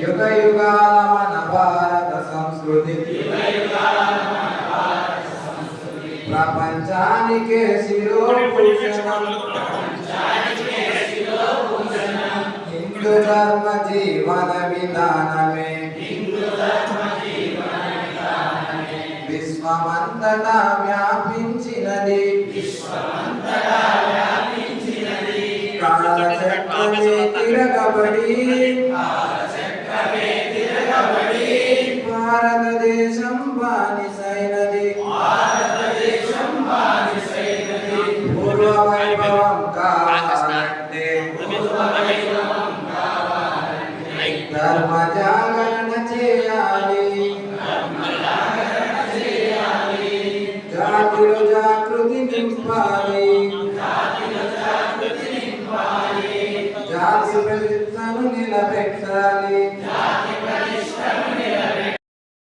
యుగ యుగాల మన భారత సంస్కృతి ప్రపంచానికే శిరోభూషణం హిందూ ధర్మ జీవన విధానమే విశ్వమంతటా వ్యాపించినది కాలచక్రమే తిరగబడి భారతదేశం బానిసైనది పూర్వ వైభవం కావాలంటే ధర్మ జాగరణ చేయాలి జాతులు జాగృతి నింపాలి జాతి ప్రతిష్టను నిలబెట్టాలి